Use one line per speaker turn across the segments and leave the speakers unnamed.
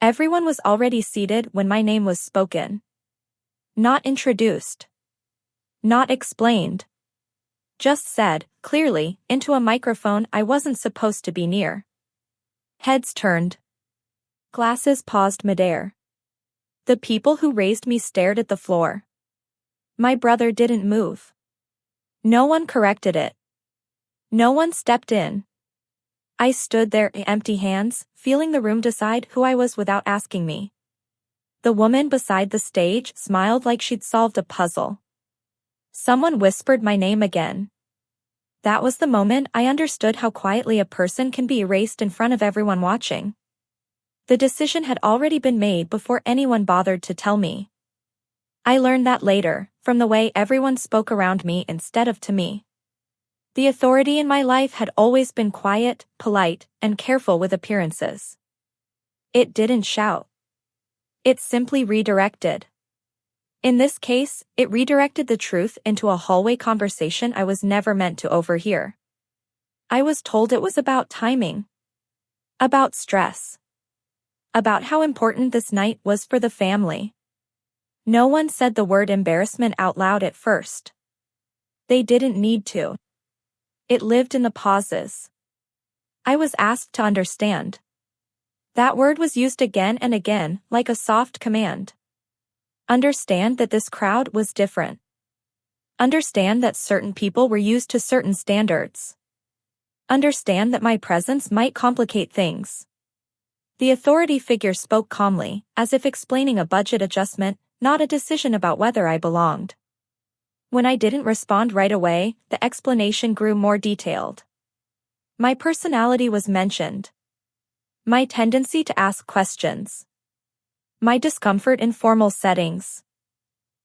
Everyone was already seated when my name was spoken. Not introduced. Not explained. Just said, clearly, into a microphone I wasn't supposed to be near. Heads turned. Glasses paused midair. The people who raised me stared at the floor. My brother didn't move. No one corrected it. No one stepped in. I stood there, empty hands, feeling the room decide who I was without asking me. The woman beside the stage smiled like she'd solved a puzzle. Someone whispered my name again. That was the moment I understood how quietly a person can be erased in front of everyone watching. The decision had already been made before anyone bothered to tell me. I learned that later, from the way everyone spoke around me instead of to me. The authority in my life had always been quiet, polite, and careful with appearances. It didn't shout. It simply redirected. In this case, it redirected the truth into a hallway conversation I was never meant to overhear. I was told it was about timing. About stress. About how important this night was for the family. No one said the word embarrassment out loud at first. They didn't need to. It lived in the pauses. I was asked to understand. That word was used again and again, like a soft command. Understand that this crowd was different. Understand that certain people were used to certain standards. Understand that my presence might complicate things. The authority figure spoke calmly, as if explaining a budget adjustment, not a decision about whether I belonged. When I didn't respond right away, the explanation grew more detailed. My personality was mentioned. My tendency to ask questions. My discomfort in formal settings.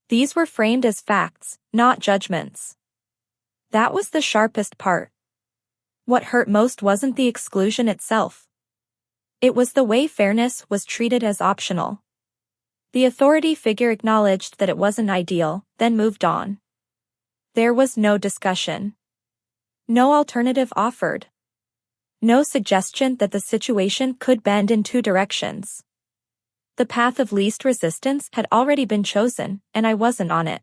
These were framed as facts, not judgments. That was the sharpest part. What hurt most wasn't the exclusion itself. It was the way fairness was treated as optional. The authority figure acknowledged that it wasn't ideal, then moved on. There was no discussion. No alternative offered. No suggestion that the situation could bend in two directions. The path of least resistance had already been chosen, and I wasn't on it.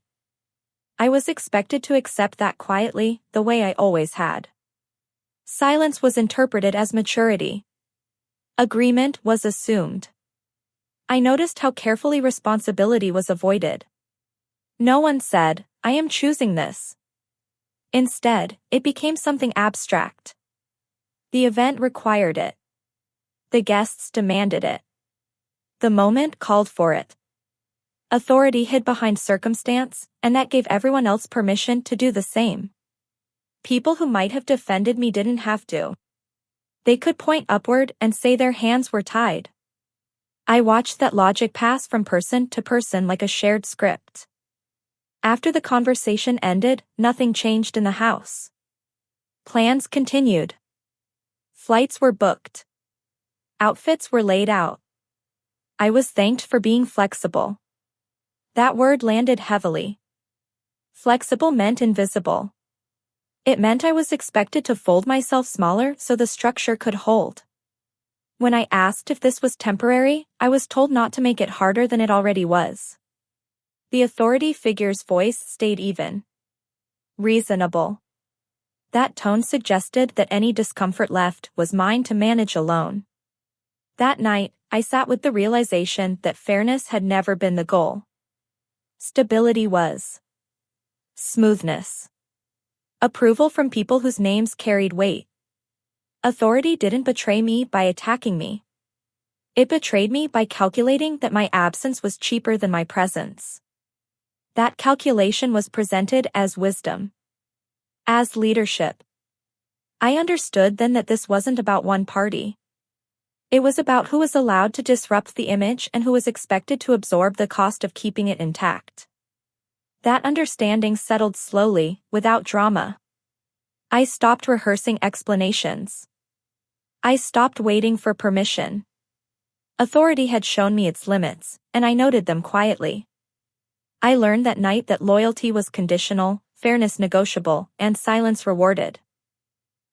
I was expected to accept that quietly, the way I always had. Silence was interpreted as maturity. Agreement was assumed. I noticed how carefully responsibility was avoided. No one said, "I am choosing this." Instead, it became something abstract. The event required it. The guests demanded it. The moment called for it. Authority hid behind circumstance, and that gave everyone else permission to do the same. People who might have defended me didn't have to. They could point upward and say their hands were tied. I watched that logic pass from person to person like a shared script. After the conversation ended, nothing changed in the house. Plans continued. Flights were booked. Outfits were laid out. I was thanked for being flexible. That word landed heavily. Flexible meant invisible. It meant I was expected to fold myself smaller so the structure could hold. When I asked if this was temporary, I was told not to make it harder than it already was. The authority figure's voice stayed even. Reasonable. That tone suggested that any discomfort left was mine to manage alone. That night, I sat with the realization that fairness had never been the goal. Stability was. Smoothness. Approval from people whose names carried weight. Authority didn't betray me by attacking me. It betrayed me by calculating that my absence was cheaper than my presence. That calculation was presented as wisdom. As leadership. I understood then that this wasn't about one party. It was about who was allowed to disrupt the image and who was expected to absorb the cost of keeping it intact. That understanding settled slowly, without drama. I stopped rehearsing explanations. I stopped waiting for permission. Authority had shown me its limits, and I noted them quietly. I learned that night that loyalty was conditional, fairness negotiable, and silence rewarded.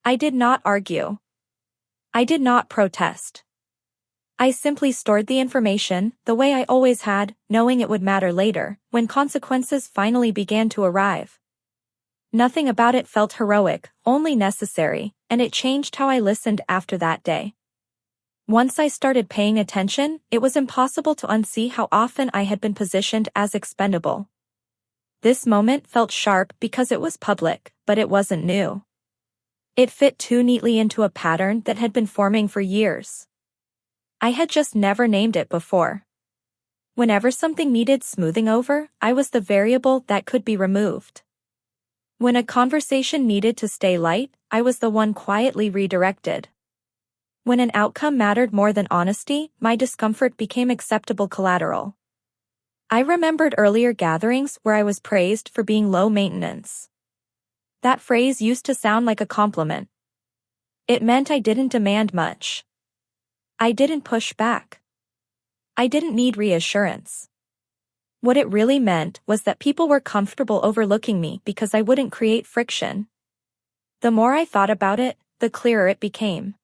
I did not argue. I did not protest. I simply stored the information, the way I always had, knowing it would matter later, when consequences finally began to arrive. Nothing about it felt heroic, only necessary, and it changed how I listened after that day. Once I started paying attention, it was impossible to unsee how often I had been positioned as expendable. This moment felt sharp because it was public, but it wasn't new. It fit too neatly into a pattern that had been forming for years. I had just never named it before. Whenever something needed smoothing over, I was the variable that could be removed. When a conversation needed to stay light, I was the one quietly redirected. When an outcome mattered more than honesty, my discomfort became acceptable collateral. I remembered earlier gatherings where I was praised for being low maintenance. That phrase used to sound like a compliment. It meant I didn't demand much. I didn't push back. I didn't need reassurance. What it really meant was that people were comfortable overlooking me because I wouldn't create friction. The more I thought about it, the clearer it became.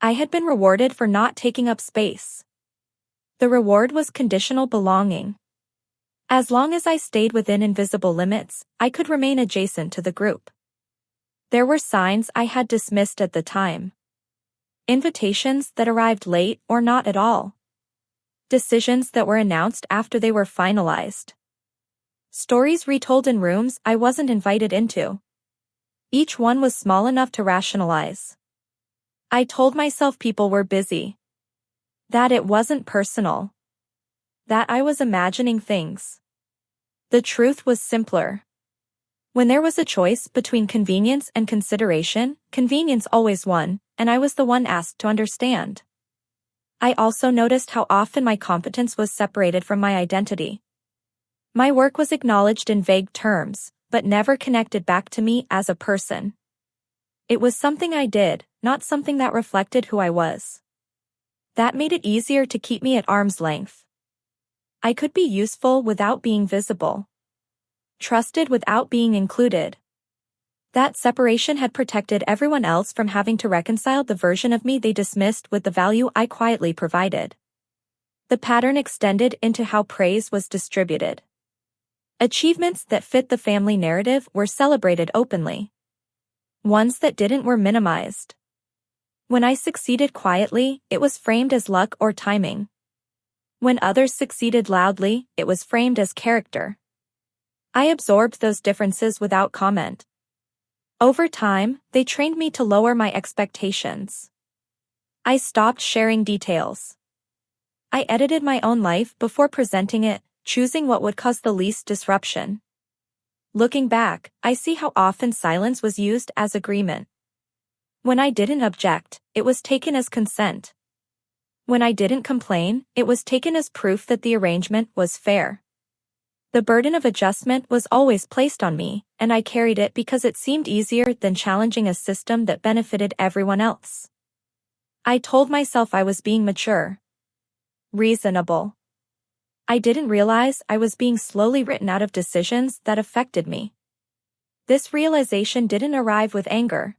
I had been rewarded for not taking up space. The reward was conditional belonging. As long as I stayed within invisible limits, I could remain adjacent to the group. There were signs I had dismissed at the time. Invitations that arrived late or not at all. Decisions that were announced after they were finalized. Stories retold in rooms I wasn't invited into. Each one was small enough to rationalize. I told myself people were busy. That it wasn't personal. That I was imagining things. The truth was simpler. When there was a choice between convenience and consideration, convenience always won, and I was the one asked to understand. I also noticed how often my competence was separated from my identity. My work was acknowledged in vague terms, but never connected back to me as a person. It was something I did, not something that reflected who I was. That made it easier to keep me at arm's length. I could be useful without being visible. Trusted without being included. That separation had protected everyone else from having to reconcile the version of me they dismissed with the value I quietly provided. The pattern extended into how praise was distributed. Achievements that fit the family narrative were celebrated openly. Ones that didn't were minimized. When I succeeded quietly, it was framed as luck or timing. When others succeeded loudly, it was framed as character. I absorbed those differences without comment. Over time, they trained me to lower my expectations. I stopped sharing details. I edited my own life before presenting it, choosing what would cause the least disruption. Looking back, I see how often silence was used as agreement. When I didn't object, it was taken as consent. When I didn't complain, it was taken as proof that the arrangement was fair. The burden of adjustment was always placed on me, and I carried it because it seemed easier than challenging a system that benefited everyone else. I told myself I was being mature. Reasonable. I didn't realize I was being slowly written out of decisions that affected me. This realization didn't arrive with anger.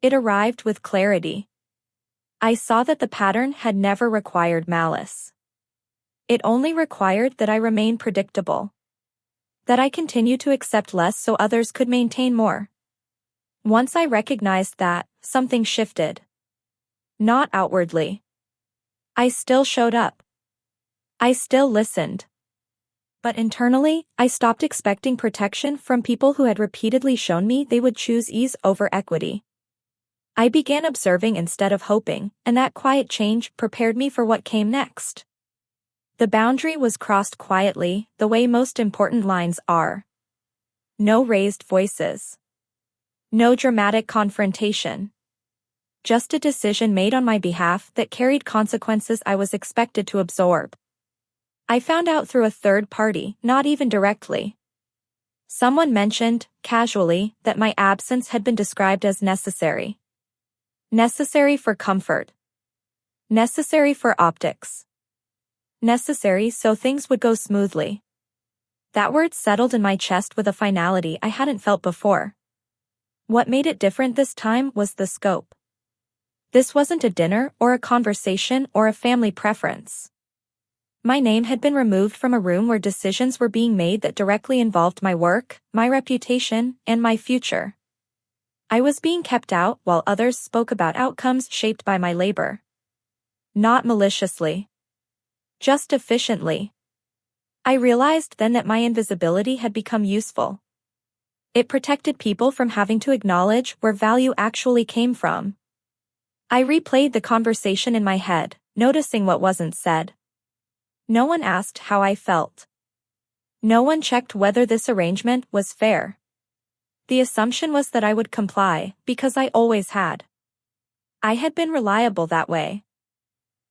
It arrived with clarity. I saw that the pattern had never required malice. It only required that I remain predictable. That I continue to accept less so others could maintain more. Once I recognized that, something shifted. Not outwardly. I still showed up. I still listened. But internally, I stopped expecting protection from people who had repeatedly shown me they would choose ease over equity. I began observing instead of hoping, and that quiet change prepared me for what came next. The boundary was crossed quietly, the way most important lines are. No raised voices. No dramatic confrontation. Just a decision made on my behalf that carried consequences I was expected to absorb. I found out through a third party, not even directly. Someone mentioned, casually, that my absence had been described as necessary. Necessary for comfort. Necessary for optics. Necessary so things would go smoothly. That word settled in my chest with a finality I hadn't felt before. What made it different this time was the scope. This wasn't a dinner or a conversation or a family preference. My name had been removed from a room where decisions were being made that directly involved my work, my reputation, and my future. I was being kept out while others spoke about outcomes shaped by my labor. Not maliciously. Just efficiently. I realized then that my invisibility had become useful. It protected people from having to acknowledge where value actually came from. I replayed the conversation in my head, noticing what wasn't said. No one asked how I felt. No one checked whether this arrangement was fair. The assumption was that I would comply, because I always had. I had been reliable that way.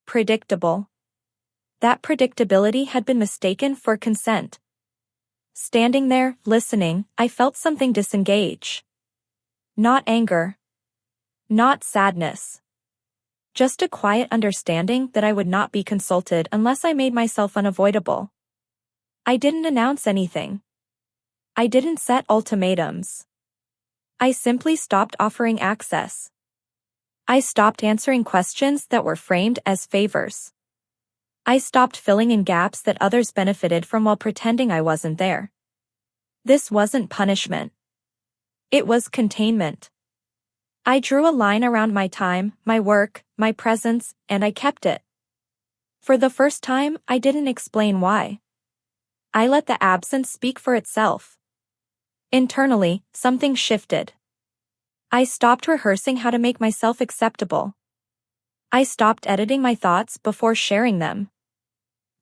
Predictable. That predictability had been mistaken for consent. Standing there, listening, I felt something disengage. Not anger. Not sadness. Just a quiet understanding that I would not be consulted unless I made myself unavoidable. I didn't announce anything. I didn't set ultimatums. I simply stopped offering access. I stopped answering questions that were framed as favors. I stopped filling in gaps that others benefited from while pretending I wasn't there. This wasn't punishment. It was containment. I drew a line around my time, my work, my presence, and I kept it. For the first time, I didn't explain why. I let the absence speak for itself. Internally, something shifted. I stopped rehearsing how to make myself acceptable. I stopped editing my thoughts before sharing them.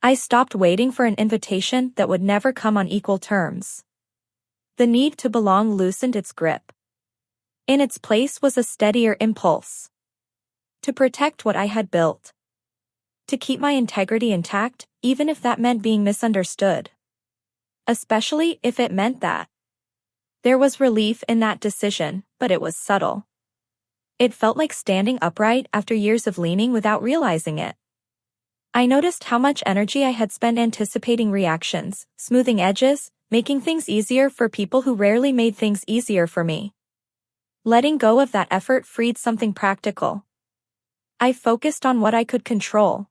I stopped waiting for an invitation that would never come on equal terms. The need to belong loosened its grip. In its place was a steadier impulse. To protect what I had built. To keep my integrity intact, even if that meant being misunderstood. Especially if it meant that. There was relief in that decision, but it was subtle. It felt like standing upright after years of leaning without realizing it. I noticed how much energy I had spent anticipating reactions, smoothing edges, making things easier for people who rarely made things easier for me. Letting go of that effort freed something practical. I focused on what I could control.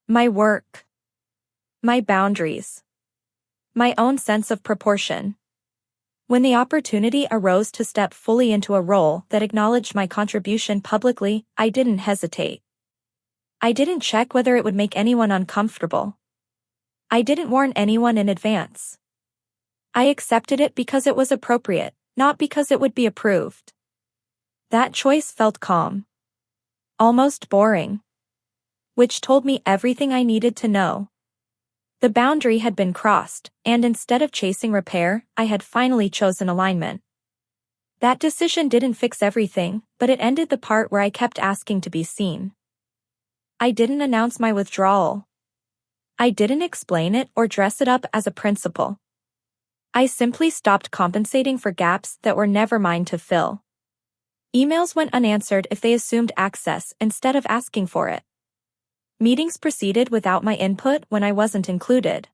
My work. My boundaries. My own sense of proportion. When the opportunity arose to step fully into a role that acknowledged my contribution publicly, I didn't hesitate. I didn't check whether it would make anyone uncomfortable. I didn't warn anyone in advance. I accepted it because it was appropriate, not because it would be approved. That choice felt calm. Almost boring. Which told me everything I needed to know. The boundary had been crossed, and instead of chasing repair, I had finally chosen alignment. That decision didn't fix everything, but it ended the part where I kept asking to be seen. I didn't announce my withdrawal. I didn't explain it or dress it up as a principle. I simply stopped compensating for gaps that were never mine to fill. Emails went unanswered if they assumed access instead of asking for it. Meetings proceeded without my input when I wasn't included.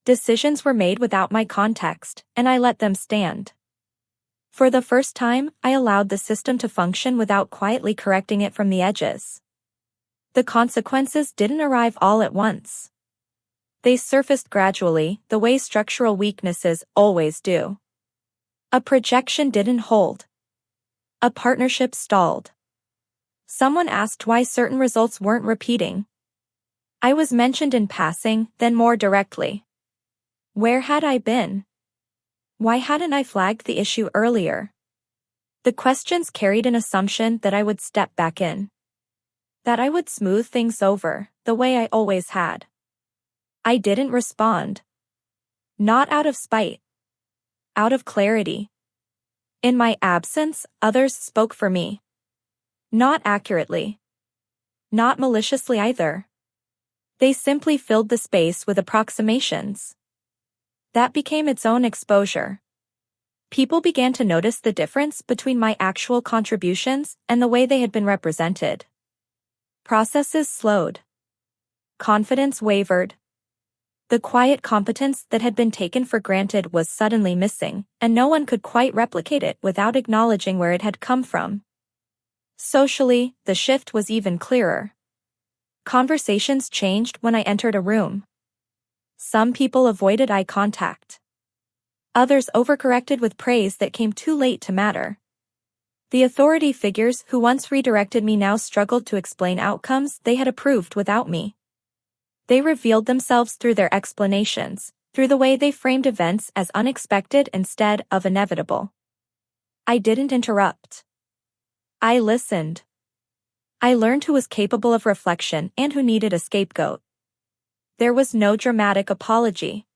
Decisions were made without my context, and I let them stand. For the first time, I allowed the system to function without quietly correcting it from the edges. The consequences didn't arrive all at once. They surfaced gradually, the way structural weaknesses always do. A projection didn't hold. A partnership stalled. Someone asked why certain results weren't repeating. I was mentioned in passing, then more directly. Where had I been? Why hadn't I flagged the issue earlier? The questions carried an assumption that I would step back in. That I would smooth things over, the way I always had. I didn't respond. Not out of spite. Out of clarity. In my absence, others spoke for me. Not accurately. Not maliciously either. They simply filled the space with approximations. That became its own exposure. People began to notice the difference between my actual contributions and the way they had been represented. Processes slowed. Confidence wavered. The quiet competence that had been taken for granted was suddenly missing, and no one could quite replicate it without acknowledging where it had come from. Socially, the shift was even clearer. Conversations changed when I entered a room. Some people avoided eye contact. Others overcorrected with praise that came too late to matter. The authority figures who once redirected me now struggled to explain outcomes they had approved without me. They revealed themselves through their explanations, through the way they framed events as unexpected instead of inevitable. I didn't interrupt. I listened. I learned who was capable of reflection and who needed a scapegoat. There was no dramatic apology.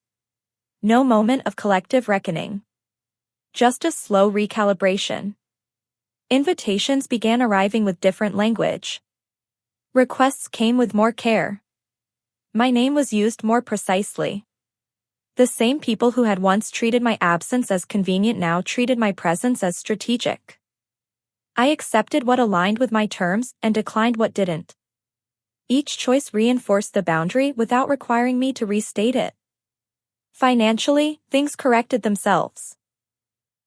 No moment of collective reckoning. Just a slow recalibration. Invitations began arriving with different language. Requests came with more care. My name was used more precisely. The same people who had once treated my absence as convenient now treated my presence as strategic. I accepted what aligned with my terms and declined what didn't. Each choice reinforced the boundary without requiring me to restate it. Financially, things corrected themselves.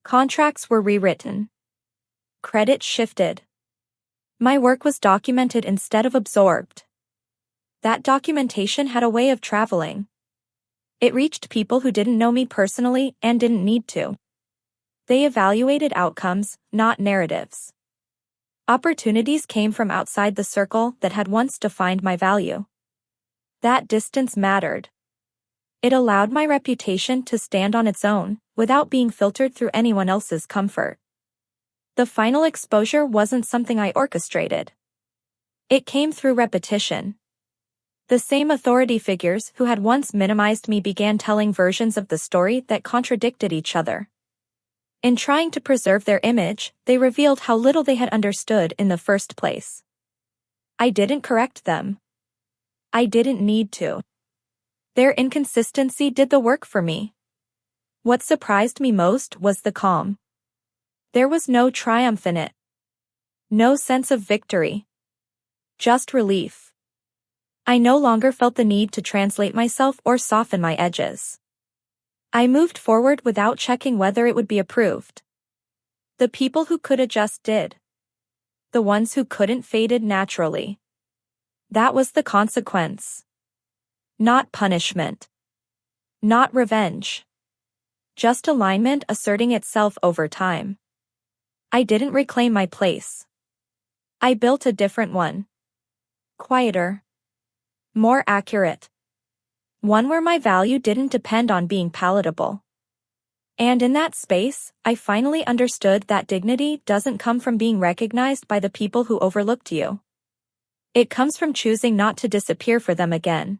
Contracts were rewritten. Credit shifted. My work was documented instead of absorbed. That documentation had a way of traveling. It reached people who didn't know me personally and didn't need to. They evaluated outcomes, not narratives. Opportunities came from outside the circle that had once defined my value. That distance mattered. It allowed my reputation to stand on its own, without being filtered through anyone else's comfort. The final exposure wasn't something I orchestrated. It came through repetition. The same authority figures who had once minimized me began telling versions of the story that contradicted each other. In trying to preserve their image, they revealed how little they had understood in the first place. I didn't correct them. I didn't need to. Their inconsistency did the work for me. What surprised me most was the calm. There was no triumph in it. No sense of victory. Just relief. I no longer felt the need to translate myself or soften my edges. I moved forward without checking whether it would be approved. The people who could adjust did. The ones who couldn't faded naturally. That was the consequence. Not punishment. Not revenge. Just alignment asserting itself over time. I didn't reclaim my place. I built a different one. Quieter. More accurate. One where my value didn't depend on being palatable. And in that space, I finally understood that dignity doesn't come from being recognized by the people who overlooked you. It comes from choosing not to disappear for them again.